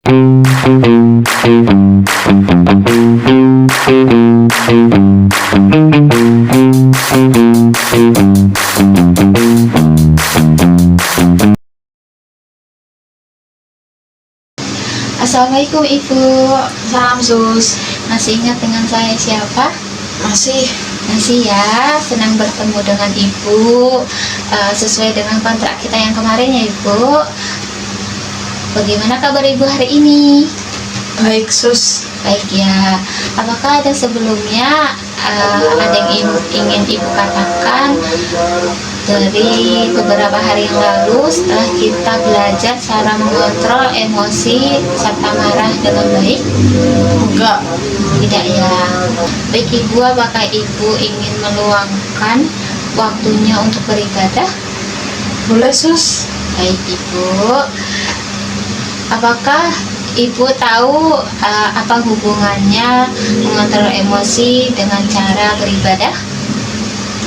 Assalamualaikum Ibu. Salam Sus. Masih ingat dengan saya siapa? Masih. Masih ya. Senang bertemu dengan Ibu. Sesuai dengan kontrak kita yang kemarin ya Ibu. Bagaimana kabar Ibu hari ini? Baik Sus. Baik ya. Apakah ada sebelumnya ada yang ingin Ibu katakan dari beberapa hari yang lalu setelah kita belajar cara mengontrol emosi serta marah dengan baik? Enggak. Tidak ya. Baik Ibu, apakah Ibu ingin meluangkan waktunya untuk beribadah? Boleh Sus. Baik Ibu. Apakah Ibu tahu apa hubungannya mengontrol emosi dengan cara beribadah?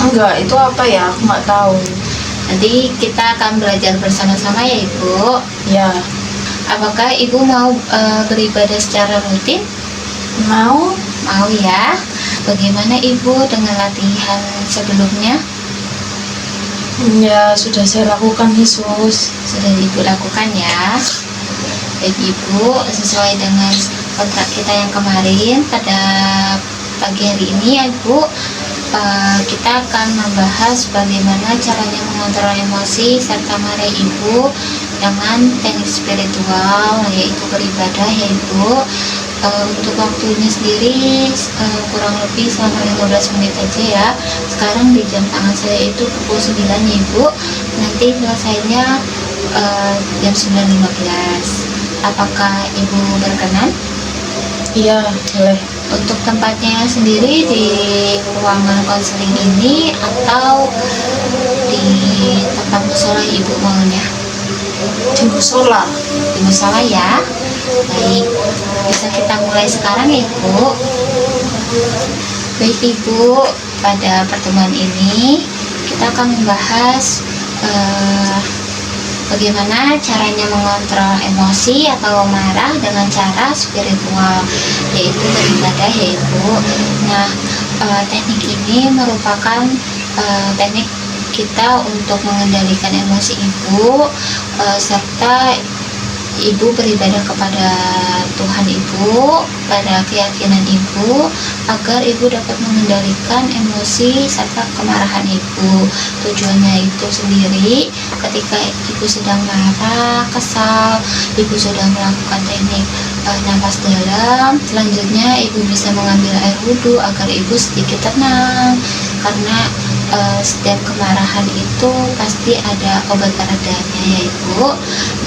Enggak, itu apa ya? Aku nggak tahu. Nanti kita akan belajar bersama-sama ya Ibu. Ya. Apakah Ibu mau beribadah secara rutin? Mau? Mau ya. Bagaimana Ibu dengan latihan sebelumnya? Ya, sudah saya lakukan nih Sus. Sudah Ibu lakukan ya. Baik Ibu, sesuai dengan kontrak kita yang kemarin pada pagi hari ini ya Ibu, kita akan membahas bagaimana caranya mengontrol emosi serta marah Ibu dengan teknik spiritual, yaitu beribadah ya Ibu. Untuk waktunya sendiri kurang lebih selama 15 menit aja ya. Sekarang di jam tangan saya itu pukul 9 ya Ibu. Nanti selesainya jam 9.15. Apakah Ibu berkenan? Iya, boleh. Untuk tempatnya sendiri di ruangan konseling ini atau di tempat musola Ibu maunya? Di musola. Di musola ya. Baik, bisa kita mulai sekarang ya Ibu. Baik Ibu, pada pertemuan ini kita akan membahas bagaimana caranya mengontrol emosi atau marah dengan cara spiritual, yaitu beribadah ya Ibu. Nah, teknik ini merupakan teknik kita untuk mengendalikan emosi Ibu, serta Ibu beribadah kepada Tuhan Ibu, pada keyakinan Ibu, agar Ibu dapat mengendalikan emosi serta kemarahan Ibu. Tujuannya itu sendiri, ketika Ibu sedang marah, kesal, Ibu sudah melakukan teknik nafas dalam. Selanjutnya Ibu bisa mengambil air wudhu agar Ibu sedikit tenang, karena setiap kemarahan itu pasti ada obat peredanya ya Ibu.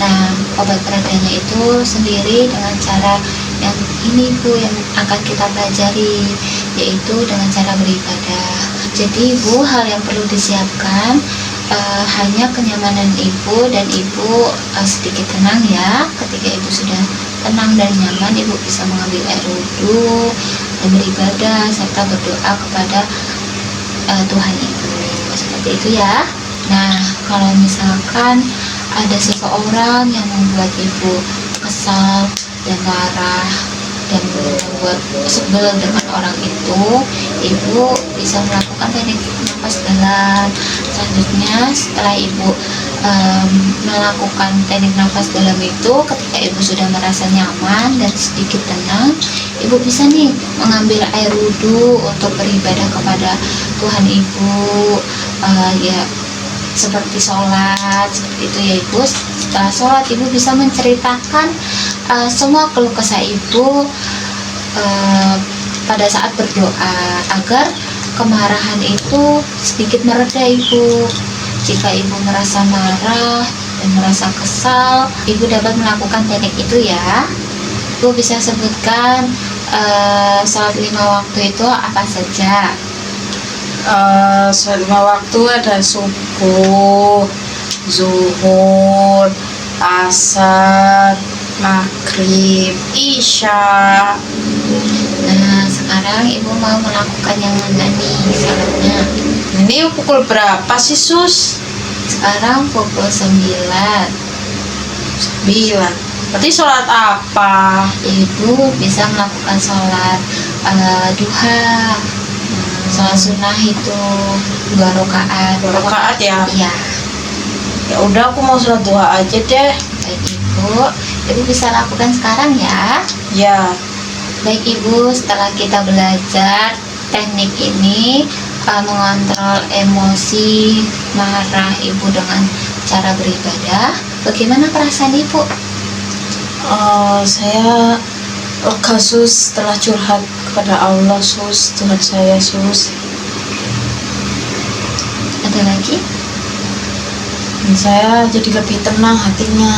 Nah, obat peredanya itu sendiri dengan cara yang ini Bu yang akan kita pelajari, yaitu dengan cara beribadah. Jadi Ibu, hal yang perlu disiapkan hanya kenyamanan Ibu, dan Ibu sedikit tenang ya. Ketika Ibu sudah tenang dan nyaman, Ibu bisa mengambil air wudhu dan beribadah serta berdoa kepada Tuhan Ibu, seperti itu ya. Nah, kalau misalkan ada seseorang yang membuat Ibu kesal dan marah dan membuat sebel dengan orang itu, Ibu bisa melakukan teknik nafas dalam. Selanjutnya, setelah Ibu melakukan teknik nafas dalam itu, ketika Ibu sudah merasa nyaman dan sedikit tenang, Ibu bisa nih mengambil air wudhu untuk beribadah kepada Tuhan Ibu, ya seperti sholat, seperti itu ya Ibu. Setelah sholat, Ibu bisa menceritakan semua keluh kesah Ibu pada saat berdoa, agar kemarahan itu sedikit mereda Ibu. Jika Ibu merasa marah dan merasa kesal, Ibu dapat melakukan teknik itu ya. Ibu bisa sebutkan sholat 5 waktu itu apa saja? Sholat 5 waktu ada subuh, zuhur, asar, maghrib, isya. Nah, sekarang Ibu mau melakukan yang mana nih sholatnya? Ini pukul berapa sih Sus? Sekarang pukul 9. 9. Berarti sholat apa? Ibu bisa melakukan sholat duha, sholat sunnah itu 2 rakaat. 2 rakaat ya? Iya. Ya udah, aku mau sholat duha aja deh. Baik ibu bisa lakukan sekarang ya. Ya. Baik ibu, setelah kita belajar teknik ini mengontrol emosi marah ibu dengan cara beribadah, bagaimana perasaan ibu? Saya lega sus setelah curhat kepada Allah sus, Tuhan saya sus. Ada lagi? Dan saya jadi lebih tenang hatinya,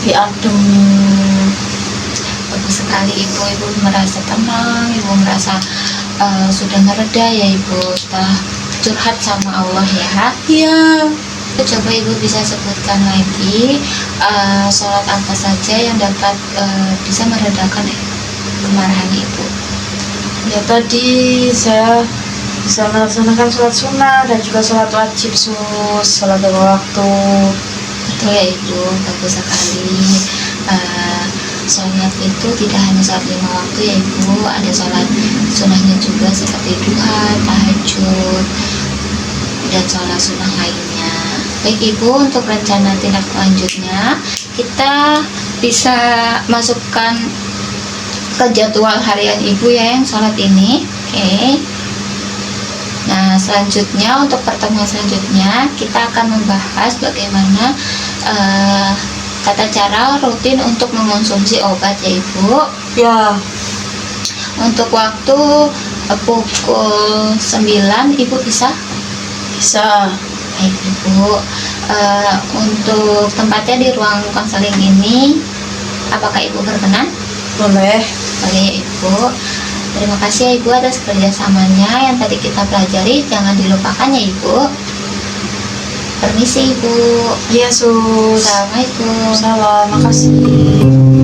lebih adem. Bagus sekali ibu merasa tenang, ibu merasa sudah mereda ya ibu setelah curhat sama Allah ya. Iya. Coba ibu bisa sebutkan lagi sholat apa saja yang dapat bisa meredakan kemarahan ibu. Ya tadi saya bisa melaksanakan sholat sunnah dan juga sholat wajib sus, sholat 5 waktu. Betul ya ibu, bagus sekali. Sholat itu tidak hanya sholat 5 waktu ya ibu, ada sholat sunnahnya juga seperti duha, tahajud, dan sholat sunnah lainnya. Baik ibu, untuk rencana tindak lanjutnya kita bisa masukkan ke jadwal harian ibu ya yang sholat ini. Oke. Nah selanjutnya, untuk pertemuan selanjutnya kita akan membahas bagaimana tata cara rutin untuk mengonsumsi obat ya ibu. Ya. Untuk waktu pukul 9 ibu bisa? Bisa. Baik ibu, untuk tempatnya di ruang konseling ini, apakah ibu berkenan? Boleh. Boleh ya ibu. Terima kasih ya ibu atas kerjasamanya yang tadi kita pelajari, jangan dilupakan ya ibu. Permisi ibu. Iya sus. Assalamualaikum. Salam, makasih.